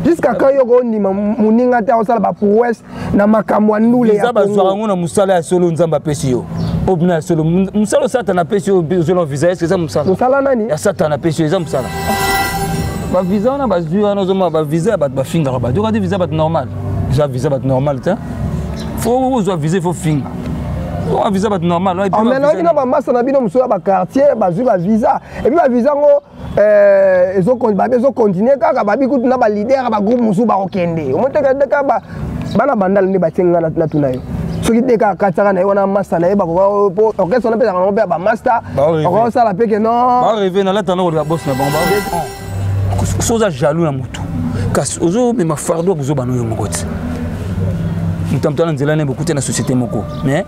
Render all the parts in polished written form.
Jusqu'à quand on dit Moninga au Salba pour Ouest, na Makamwanou les Abazouana Moussala solo Nzamba Pesio. Obna solo Moussala Satana Pesio, selon visa, est-ce que ça Moussala Moussala Nani ya Satana Pesio, ça Moussala. Ba visa na bazua na zoma ba visa ba finga ba. Tu regardes visa ba normal. Déjà visa ba normal, tiens. Faut vous visa faut finga. On visa ba normal. Mais là il na ba massa na bino Moussala ba quartier, ba visa. Et puis ba visa ngo ils ont continué kaka babi kuna ba leader ba groupe musu ba okende omoteka deka ba bana bandal ni batenga na tunayo soki deka kataka na yona master na yeba ko orchestre na pesa na ba master on ça la peke non ba rêver na la tano la boss na ba soza jaloux na mutu kasi ozo me mafardo kuzo bano yo mokoti mutamtana nzela ne beaucoup na société moko mais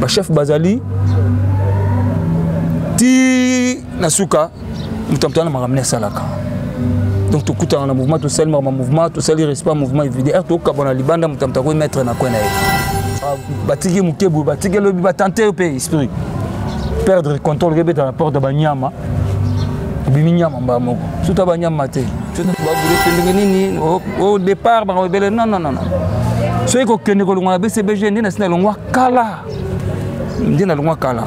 ba chef bazali ti nasuka mutamtana maramne salaka donc tout coûte en mouvement tout seul mouvement tout seul respect mouvement évident tout kabona libanda mutamta ko mettre na ko na batiki mukebu batiki lobi batenter pays esprit perdre contrôle rebeta dans la porte de banyama biminyama mbamoko tout banyama te tout ba boule nini au départ ba rebelle non ce ko kende ko ngwa BCBG ndina sina longwa kala ndina longwa kala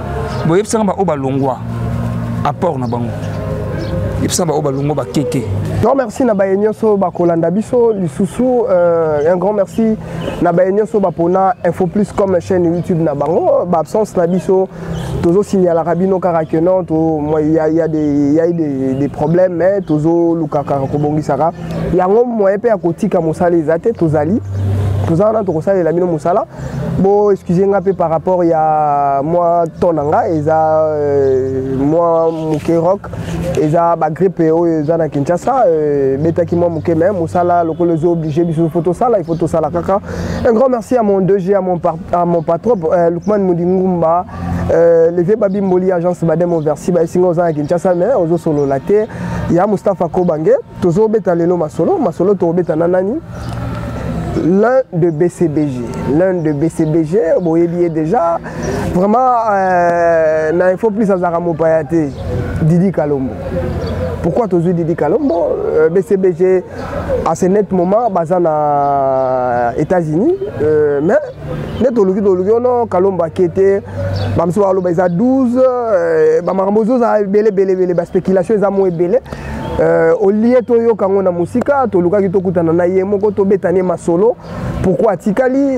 boye psanga ba obalongwa apport na bango. Non, merci Nabayenyo so bakolanda biso lisusu un grand merci Nabayenyo so bapona info plus comme chaîne YouTube na bango ba absence na biso tozo signaler rabino karakeno to moi il y a des problèmes mais tozo lukaka ko bongisaka yango moi pe akotika mosala ezate tozali tozana to kosala la mino mosala bon excusez-moi peu par rapport il y a moi tonanga eza moi muke rock eza ba grippe eza na Kinshasa beta ki moi muke même mosala lokolo zo obligé biso photo sala il faut to sala kaka un grand merci à mon 2G à mon patron Lukman Mudingumba levé babi mboli agence badem oversi ba singo za Kinshasa mais ozo solo la terre il y a Mustafa Kobange tozo beta lelo masolo to beta nanani l'un de BCBG, bon, il est déjà vraiment, il faut plus à Zaramopayate, Didi Kalombo. Pourquoi tu dis Didi Kalombo? BCBG, à ce net moment, basé aux États-Unis, mais non, Kalombo qui était, il a 12, il a belé, spéculation, il a moins belé. Au lieu de kango na musika to luka ki tokutana na ye moko to betane masolo pourquoi tikali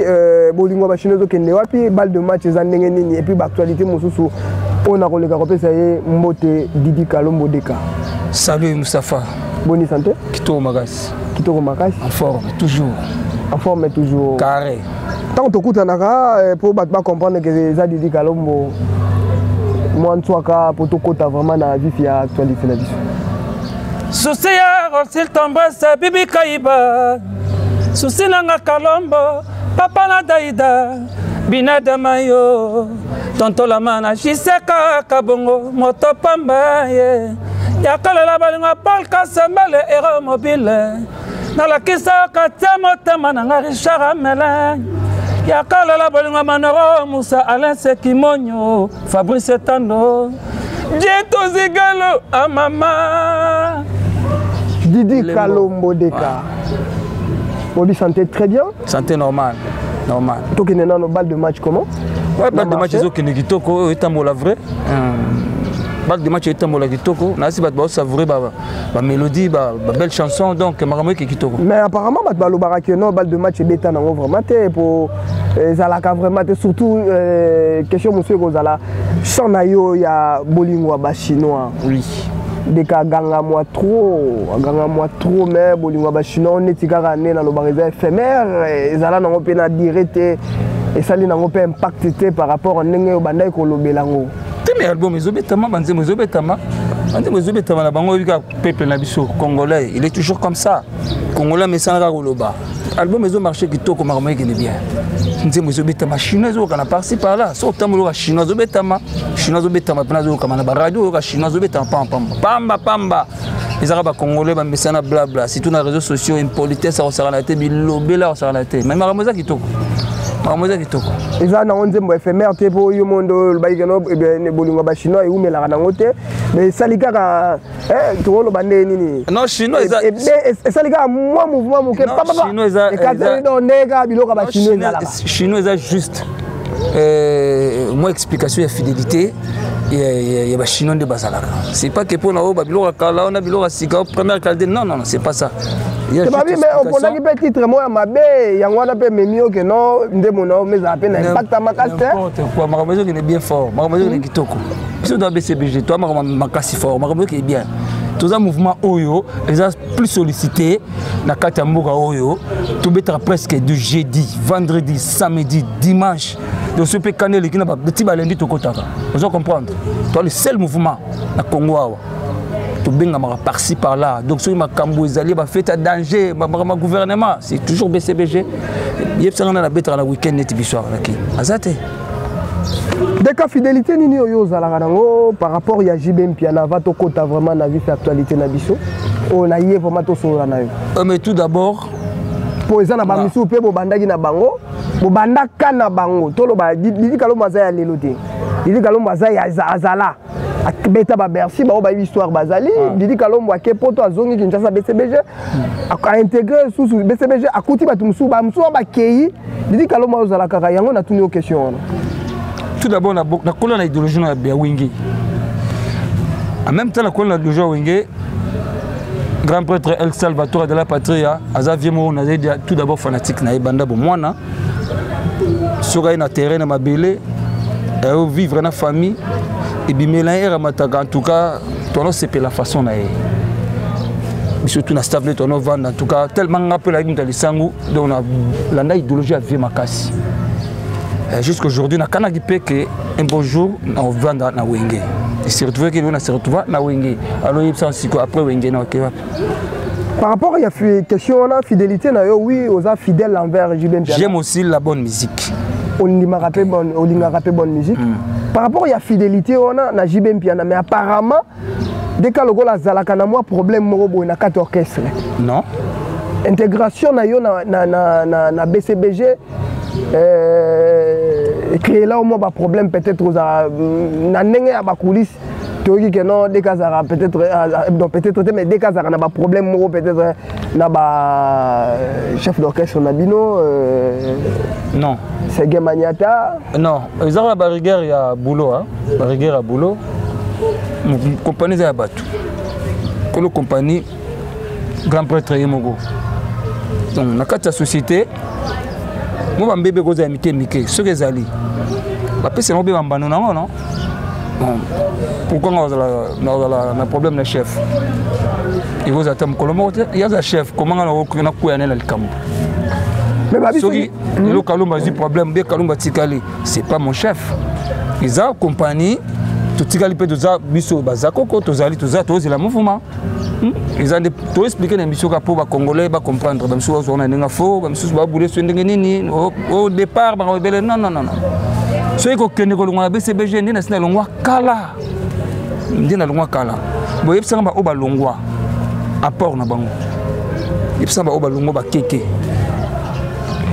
bolingo ba chinozo kende wapi balle de match za ndenge nini et puis ba actualité mususu on a koleka kopesa ye mbote Didi Kalombo deka. Salut Moustapha. Bonne santé. Kitoko makasi. En forme toujours carré. Tant tokutana pour ba comprendre que za Didi Kalombo moi en toi ka pour tokota vraiment na vie ya actualité na biso. Soucia, s'il t'embrasse, Bibi Kaiba. Souci nanga Kalombo, Papa na Daïda, Binada Mayo, Tonto la mana, Jiseka Kabongo, Moto Pamba, Yakala la balinga Paul Kasambale, Hero Mobile, Nala Kisa Katamo Tamananga Richard Amelin, Yakala la balinga Manoro, Moussa Alain Sekimonyo, Fabrice Tando, Dieto Zigalo, à maman. Didi Kalombo deka. Bobby santé très bien. Santé normale. Toi qui n'es pas balle de match comment? Ouais, balle de match qui n'est kitoko est un mot la vrai. Balle de match est un mot la kitoko. Nasi bat savourer ba mélodie, ba belle chanson donc maramé qui kitoko. Mais apparemment bat balo baraki non balle de match est bêta non vraiment pour zalaka vraiment surtout question monsieur Gonzala. Sonayo ya bolingo ba chinois. Oui. Deka ganga moi trop mais bolingo ba chinois on etika rané na lobareza éphémère ezala na ngopena direct et ça na ngope impacté par rapport à ndenge obandai ko lobelango. Premier album ezobetama banzemo ezobetama na bango bika peuple na biso congolais il est toujours comme ça congolais mais sans roloba album ezo marché kitoko maramé qui est bien nzemo ezobetama chinois ezo kana par-ci par là so tamolo chinois ezobetama pena zo kama na ba radio ka chinois ezobetama pamba les arabes congolais ba mesana blabla si tout na réseaux sociaux impolitesse ça resara la tête bilobela resara la tête mais maramé za kitoko makambo kitoko eza na nzembo éphémère te po yo mondo le baïgano ne bolingo ba chinois et umela na ngote mais salika to lo bande nini non chinois et salika moi mouvement moké papa chinois eza ndeka biloko ba chinois là chinois eza juste moi explication ya fidélité il y a des Chinois de Bazalaka. C'est pas que pour nous, Babylora Kala, on a Babylora Sika, première qualité. Non, non, c'est pas ça. C'est pas bien, mais on a un petit titre, moi, ma bé, il y a un peu mieux que non, de mon nom, mais ça peine impact à ma casse. N'importe quoi, ma maison qui est bien fort, ma maison qui est kitoko. Si on doit BCBG, toi, ma casse fort, ma maison qui est bien. Tous un mouvement Oyo, ils ont plus sollicité, na Katamboga Oyo, tout mettre presque du jeudi, vendredi, samedi, dimanche. Donc, ce peut canner qui n'a pas de petit lundi tout côté. Vous allez comprendre. Toi, le seul mouvement na Congo, tout bien par-ci par-là. Donc, si ma Cambo est allé, fait à danger, ma gouvernement, c'est toujours BCBG. Il y a un bête à la week-end net bisoir là-qui. Azate. Dès que fidélité ni yo zalarango par rapport à JB Mpiana va to kota vraiment na vie actualité na biso. On a yé vraiment to so na yo. Mais tout d'abord pour ça na ba misu pe bo bandaki na bango. Bo bandaka na bango. To lo ba didi kalo maza ya lelo te. Didi kalo maza ya azala. Beta ba Bercy ba ba histoire bazali. Didi kalo mwa ke poto azongi Kinshasa BCBG. A intégrer sous BCBG akuti ba tumsu ba kei. Didi kalo ma ozala kaka yango na tuni o question. Tout d'abord, la colonne idéologie de Wingé. En même temps, la colonne idéologie de Wingé, grand prêtre El Salvatore de la Patria, Azavie Moro, on a tout d'abord fanatique na Ebanda Bomwana. Sur un terrain na Mabélé, et vivre dans la famille, et bien mélanger en tout cas, ton c'est la façon na surtout na stable ton vendre en tout cas tellement rappelé la guinta lisangu donc on a la idéologie à vie makasi. Jusqu'aujourd'hui, on a que un beau jour, on va dans Wenge. Il s'est retrouvé qu'il s'est retrouvé dans Wenge. Alors, il s'est après Wenge. Par rapport à la question, on a fidélité, oui, on est fidèle envers JB Mpiana. J'aime aussi la bonne musique. On a rappelé bonne musique. Par rapport à la fidélité, on a JB Mpiana. Mais apparemment, dès que on a un problème, on a 4 orchestres. Non. Intégration na BCBG. Créer là au moins un problème peut-être aux nanenge à coulisses théorie que non des cas peut-être mais des cas on a un problème peut-être na ba chef d'orchestre Nabino non c'est Gemaniata non ils ont la barrière il y a boulot hein barrière à boulot compagnie za batu pour le compagnie grand prêtre Yemogo donc na quatre société moi je bébé goza mike ce que zali la peste no bébé mbano non non pourquoi on a un problème de chef il vous attend Colombo il y a un chef comment on a quoi le camp mais babi le Kalumba a problème bien Kalumba tikali c'est pas mon chef ils ont compagnie tout tikali peut doza biso bazako ko tozali toza la mouvement. Ils ont tout expliqué dans l'émission pour les Congolais comprendre. Au départ, non, non, non. Ceux qui ont été BCBG, ils ont été kala. Ils ont été kala. Ils ont été longwa. Apport na bango. Ils ont été longwa keke.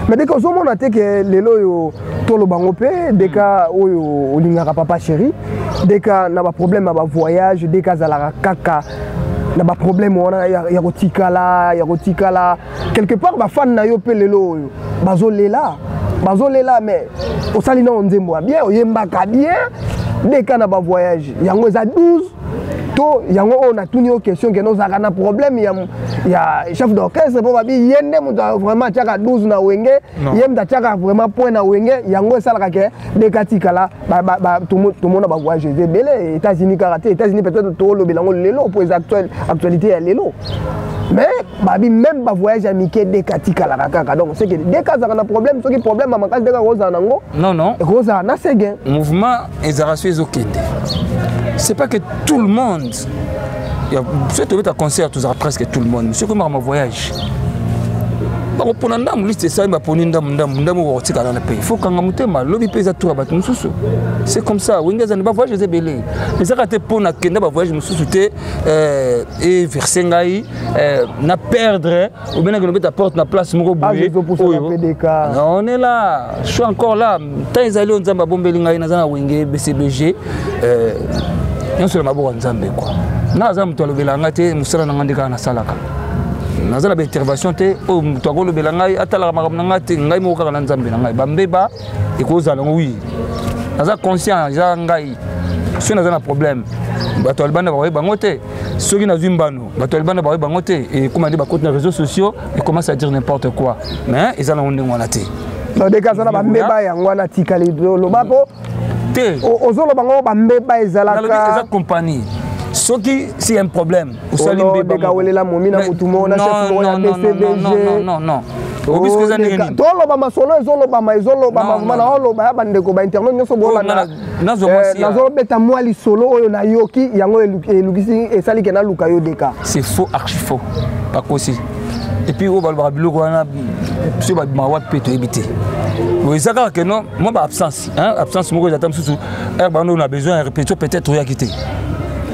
Mais dès que vous avez que les lois tout le bango pe, dès que vous avez papa chéri, dès que vous avez un problème avec voyage, dès que vous avez kaka. Il y a des problèmes, il y a des tikala, quelque part, les fans n'ont pas les lots. Mais au salina on dit bien, on y bien, dès qu'on a un voyage, il y a 12. Il y a une question qui nous a un problème. Il y a un chef d'orchestre il y a vraiment 12 na wenge, il y a vraiment point na wenge, il y a un salaka des katikala, tout le monde a voyagé. Les États-Unis karaté, États-Unis peut-être tout le bilan lélo pour les actualités à lélo. Mais même pas voyage amiqué des katikala donc c'est que dès qu'il y a un problème, ce qui est problème à ma case de Rosa Nango. Non non. Rosa na c'est gain. Mouvement les arrachés au Kende. C'est pas que tout le monde. Si tu veux un concert, tu auras presque tout le monde. Monsieur, comment mon voyage? pour la dame, liste ça, il m'a poni dame, il faut qu'on ait mal, l'objet pèse à tout à battre. C'est comme ça. Wingas n'a pas voyagé, c'est belé. Mais ça a été pour la Kenda, voyage, me sous-souté, et versengaï, n'a perdre, ou bien que nous apporte la place, mon on est là, je suis encore là. Tant ils allaient, on a bombé, on a wingé, BCBG, on se l'a mabou en Zambé, quoi. Nazam to le belangate musala nangandika na salaka nazala ba intervention te o to ko le belangai atala makamnangate ngai mo ka na Nzambe na ngai bambeba ekozala oui naza conscient ya ngai so naza problème bato albanda ba bango te soki na zimbano bato albanda ba bango te et comment dire ba compte na réseaux sociaux et commence à dire n'importe quoi mais ils allont on ngwana te dans des cas ça ba mbeba ya ngwana tikali lo bapo te ozolo bango ba mbeba ezalaka compagnie. Ce qui c'est un problème. Non. C'est faux, archi faux. Pas possible. Et puis on va le que non, moi absence, absence moi j'attends sous on a besoin de répéter peut-être rien quitter.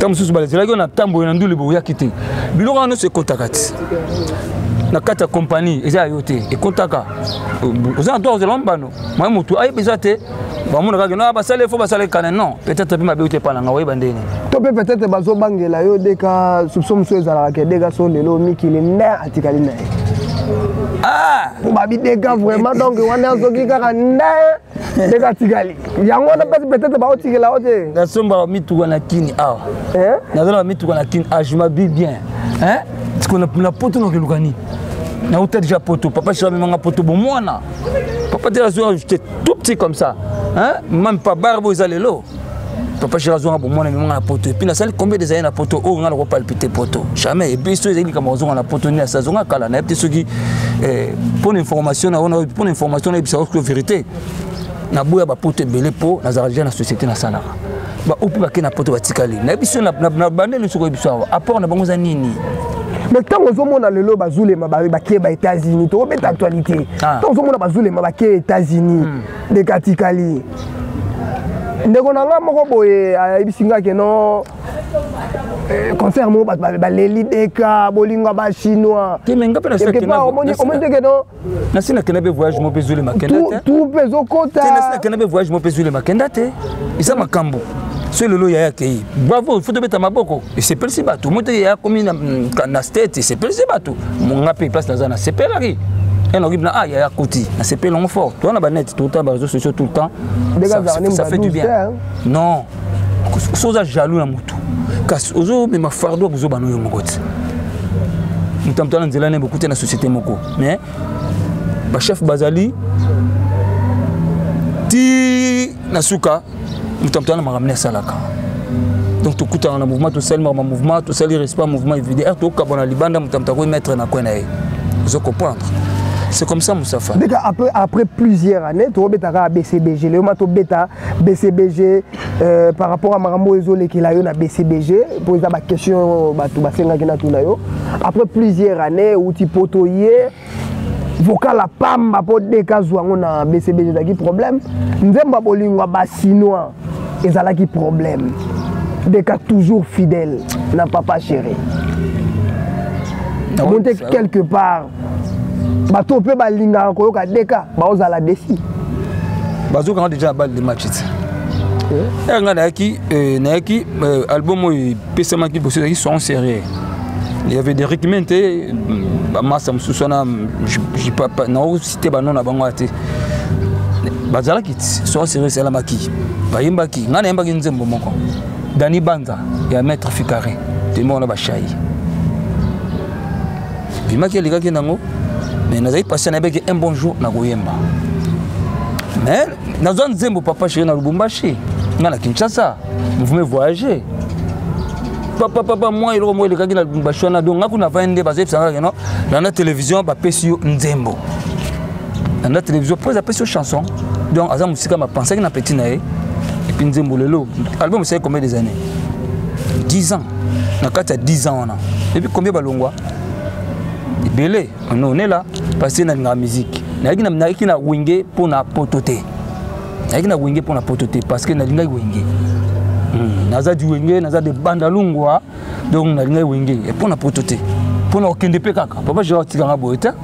Comme sous balais, là on a tambo na ndule bo ya quitter. Biloko on se contacte. Na kata compagnie eza yote et contacta. Vous en dehors de l'ambano. Moi mutu ay bizate. Ba mona ka no ba sale fo ba sale kana non. Peut-être bi ma be yote pa na ngawe bandene. To peut-être bazo bangela yo deka soupçon so ezala ke deka so lelo mikili na atikali na. Ah, on va bien vraiment donc on a zoki kaka nda deka tikali. Yango na peut-être ba otiki la ote. Na somba mitu wana kini ah. Na zala mitu wana kini ah, je m'habille bien. Parce qu'on a la poto no kelukani. Na ota déjà poto, papa chéri manga poto bon mwana. Papa déjà j'étais tout petit comme ça. Même pas barbe aux alelo. Papa chéri zo bon mwana manga poto et puis na salle combien des années na poto oh on a le palpiter poto. Jamais et puis ceux qui comme on a poto na saison kala na petit ceux qui pour l'information on a pour l'information et puis c'est la vérité. Na boya ba poto belé po na zarajia na société na sala. Ba opi ba kena poto batikali. Na biso na bandeli soko biso apport na bango za nini. Mais tant que on a le lot bazoulé ma baké ba États-Unis, to bet actualité. Tant que on a bazoulé ma baké États-Unis, de katikali. Ndeko nanga moko boye ibisinga ke non concert mo ba leli deka bolinga ba chinois. Te menga pena ça ke na. On monte ke non. Na sina ke na be voyage mo bezule makenda te. Tout peso kota. Te na sina ke na be voyage mo bezule makenda te. Isa makambo. C'est le lot ya kei. Bravo, il faut te mettre ma boko. Et c'est persi batou. Moi te ya comme na state, c'est persi batou. Mon ngape place dans na c'est pelari. Et on dit ah ya koti. Na c'est pelon fort. Toi na ba net tout le temps réseaux sociaux tout le temps. Ça fait du bien. Non. Soza jaloux na mutu. Kas ozo me ma fardo buzo bano yo mokoti. Mutamto na nzela ne beaucoup na société moko. Mais ba chef Bazali ti nasuka mutamtana maramne salaka. Donc tout coûte en mouvement tout seul mouvement tout seul reste pas mouvement évident tout kabona libanda mutamta ko mettre na kwena e. Vous comprendre. C'est comme ça Moussafa. Après plusieurs années, tu as BCBG, le mato bêta BCBG par rapport à Marambo Ezole qui a eu na BCBG pour la question après plusieurs années où tu potoyer vocal la pam pour des cas où on a BCBG qui problème nzemba bolingo ba chinois ezala qui problème des cas toujours fidèles na papa chéri monter quelque part bato pe balinga ko ka deka ba ozala défi bazo quand déjà balle de match nga na ki album pesama qui bosse qui sont sérieux. Il y avait des recommandations massa msusona j'ai pas non cité banon na bango ate bazala kit sont sérieux c'est la maki bayimba ki nga na yimba ki nzembo moko Dani Banza ya maître Fikare tellement na ba chai bimaki liga ki nango mais nous avons passé un bon jour na Goyemba. Mais nous avons dit papa chéri na Lubumbashi, na Kinshasa, vous pouvez voyager. Papa moi il moi le gars na Lubumbashi na donc ngakuna vende basé ça non dans la télévision ba pesio nzembo. Dans la télévision pose la pesio chanson. Donc azam musika ma pensé que na petit na et puis nzembo lelo. Album c'est combien des années? 10 ans. Na kata 10 ans on a. Et puis combien balongwa? Belé, on est là. parce que na musique naliki na wenge pour na potote naliki na wenge pour na potote parce que nalinga wenge naza du wenge naza de bandalungwa donc nalinga wenge et pour na potote pour na okende pe kaka papa je otikanga boeta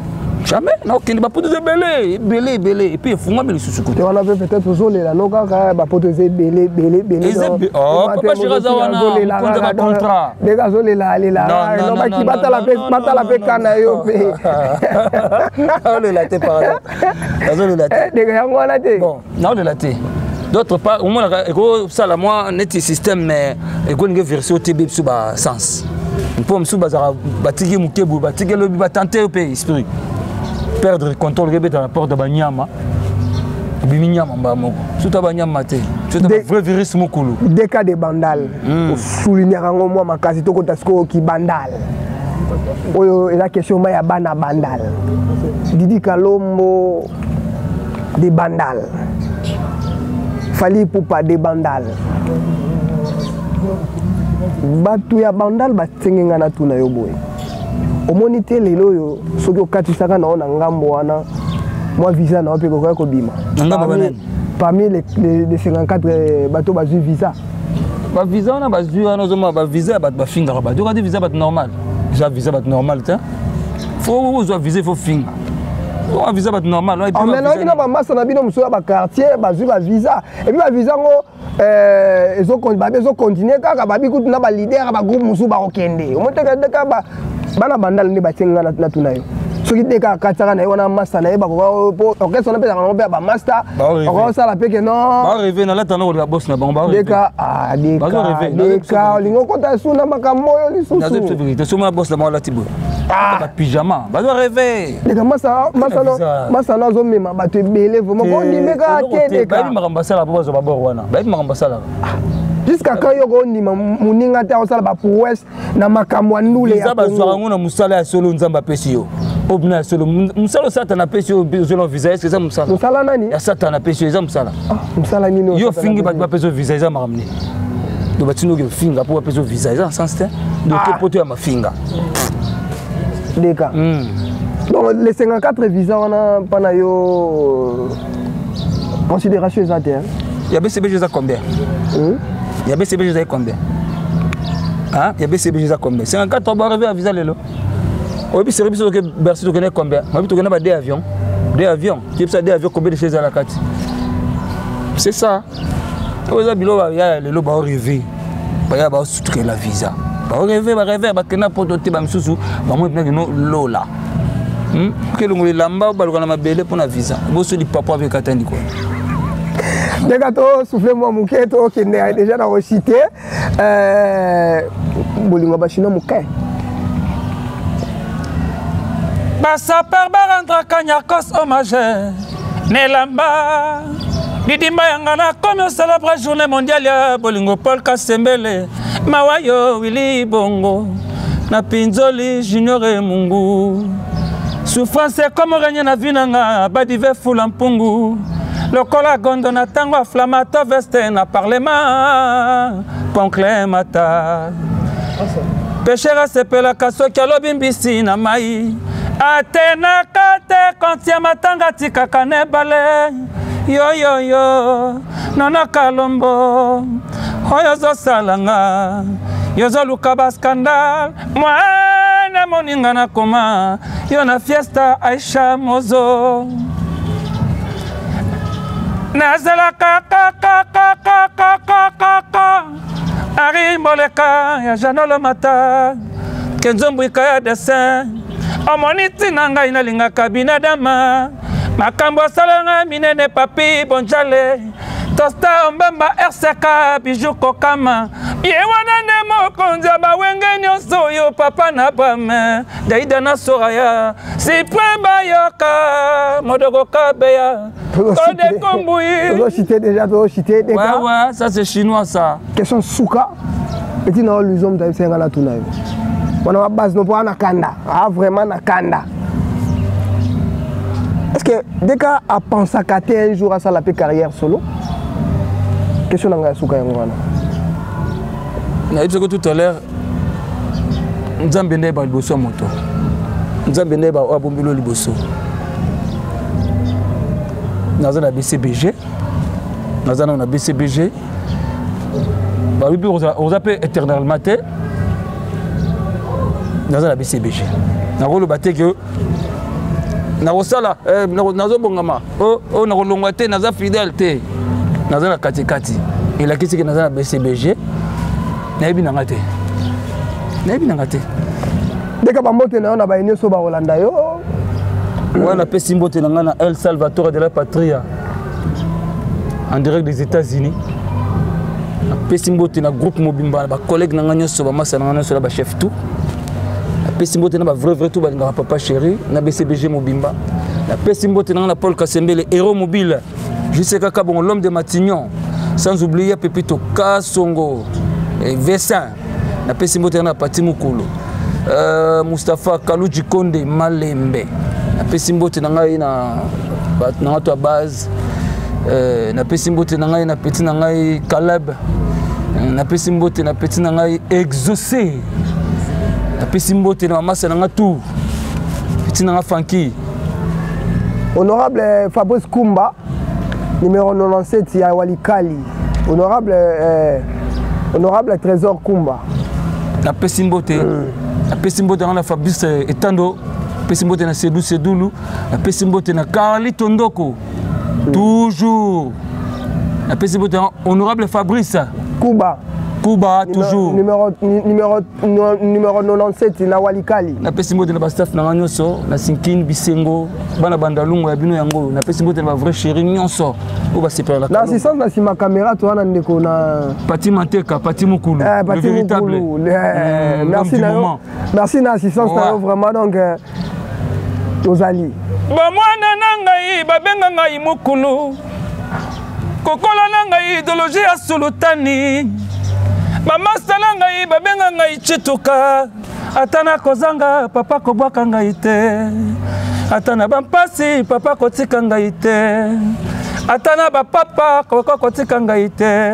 jamais na okende ba potote belé et puis funga me lisusu ko on avait peut-être osole la noka ka ba potote belé oh papa je raza wana pour ba contrat deka zole la non ba ki bata la pe kana yo pe le laté par là zole la té deka yango wana té bon na le laté d'autre part au moins ego ça la moi net système mais ego nge version TB sur ba sens pour msu bazara batiki mukebu batiki lobi batenter au pays esprit perdre contrôle rebé dans la porte de banyama biminyama mbamo tout banyama té tout vrai virus mukulu des cas de bandal souligner ngo moi makasi to kota sko ki bandal oyo la question ma ya bana bandal Didi Kalombo des bandal Fali Poupa des bandal batu ya bandal batengenga na tuna yo boy omonite lelo yo soki okatisaka na ona ngambo wana moi visa na ope ko bima parmi les 54 bateaux bazu visa ba visa on a bazu on a ba visa ba finga ba do visa ba normal visa ba normal ta faut visa faut finga on visa ba normal on maintenant ina ba massa na bino muso ba quartier bazu ba visa et puis ba visa ngo ezo continuer kaka babi kutu na ba leader ba groupe muso ba okende o moteka deka ba bana bandal ne batenga na tunayo soki deka kataka na wana master na ba ko orchestre na pesa na ba master ko sala peke non ba rêver na lata na boss na ba deka deka lingo kota suna makambo yo lisusu na zepse vérité suma boss na ba lati bo ba pyjama ba rêver deka masa na zo mema ba te belé vraiment ko ndimeka te deka ba makamba sala ba zo ba bor wana ba makamba sala jusqu'à quand yoko ndima muninga ta osala ba prouesse na makambo ndule ya Kongo za ba na musala ya solo nzamba pesi yo obna solo musala satana pesi yo zolo visa est-ce que ça musala nani ya satana pesi yo za musala musala nino yo fingi ba pesi visa za maramni do batino ke finga pour pesi visa za sens te do ke poto ya mafinga deka donc les 54 visas on a pana yo considération exacte il y a BCB je combien il y a BCB je combien hein il y a BCB je combien 54 on va arriver à visa lelo au puis service que Bercy to connaît combien moi tu connais pas deux avions qui ça deux avions combien de choses à la carte c'est ça aux abilo il y a lelo ba arriver ba ba soutenir la visa ba rêver ba kena prototype ba msusu ba moi bien no lola que le ngoli lamba ba lokana mabele pour la visa bo so di papa avec atandi quoi. Dès to souffler moi muke to qui est déjà dans recité bolingo bashina muke basa per barandra kanyakos hommage nelamba didimba yangana comme on célèbre journée mondiale ya bolingo Paul Kasembele mawayo Willy Bongo na pinzoli junior mungu souffrance comme régner na vinanga badive fula mpungu lokola gondo na tango aflamato veste na parlement ponclé mata péchera sepelaka soki alobi mbisi na mai atenaka te kontia matanga tikaka nebale yoyoyo nana Kalombo oyo ozosalanga yozoluka baskandale mwana moninga na koma yo na fiesta Aisha Mozo nazalaka kaka ari moleka ya janolo mata kenzombuika ya dessin omoni ntina ngai nalingaka binadama makambo asalanga minene papi bonjale tosta ombemba RCK biju kokama ye wana nde mokonzi ya bawenge nyonso oyo papa na bame daida na soraya sipre bayoka modoko kabeya tode kombui cité déjà cité ouais ça c'est chinois ça question souka petit na l'usom ta senga na tunayo wana wa base no po na kanda vraiment na kanda. Est-ce que Deka a pensé qu'à un jour à ça la carrière solo? Question dans la souka yangwana. Na dit que tout à l'heure Nzambe ne ba liboso moto. nzambe nde ba abombelo liboso naza na BCBG naza na BCBG ba bibi oza pe éternellement te naza na BCBG nakoloba te ke nakosala nazobongama o nakolongwa te naza fidèle te naza na katikati elakisi ke naza na BCBG nayebi nanga te ndeka bambote na yo na bayenyonso bakolanda yo wana apesi mbote na ngai na El Salvatore de la Patria en direct des États-Unis apesi mbote na groupe mobimba na bacollègue na ngai nyonso bamasa na ngai nyonso na bachef tout apesi mbote na bavrai tout balingaka papa chéri na BCBG mobimba apesi mbote na ngai na Paul Kasembele héros mobile juste kaka bongo l'homme de Matignon sans oublier Pepito Kasongo et Vessin apesi mbote na Pati Mukulu Mustafa Kaluji Konde Malembe apesi mbote na ngai na to base na pesi mbote na ngai na petit na ngai Caleb na pesi mbote na petit na ngai Exaucé na pesi mbote na mama na ngai tout petit na ngai Fanki honorable Fabrice Kumba numéro 97 ya Walikali honorable Trésor Kumba na pesi mbote na Fabrice Etando pesi mbote na Sedoulou na pesi mbote na Carly Tondoko toujours na pesi mbote na honorable Fabrice Kuba toujours numéro 97 na Walikali na pesi mbote na staff na nyonso na Sinkini Bisengo bana bandalungu ya bino yango na pesi mbote na vrai chéri nyonso o ba separa la na assistance na sima caméra to wana ndeko na Pati Mateka Pati Mukulu le véritable merci na assistance na yo vraiment donc Ozali bamwana na ngai babenga ngai Mukulu kokola na ngai idéologie ya sultani bamasta na ngai babenga ngai Chituka ata na kozanga papa kobwaka ngai te ata na bampasi papa kotika ngai te ata na bapapa kotika ngai te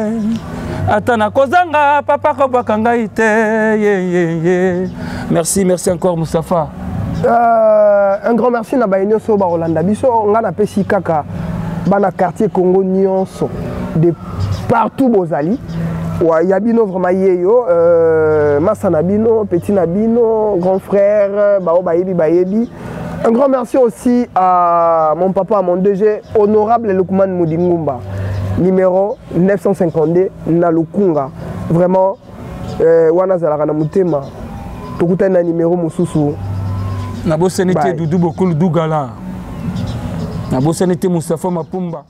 ata na kozanga papa kobwaka ngai te merci encore Moustapha. Un grand merci na bayenyo so ba Rolanda biso nga na pesi kaka bana quartier Congo nyonso de partout bozali wa yabino vraiment yeyo masa na bino petit na bino grand frère bao bayebi. Un grand merci aussi à mon papa, à mon DG honorable Lukman Moudingumba numéro 952 na Lukunga vraiment wana zalaka na mutema tokutana numéro mususu na bosenete Doudou Bokulu Dougala na bosenete Moustapha Mapumba.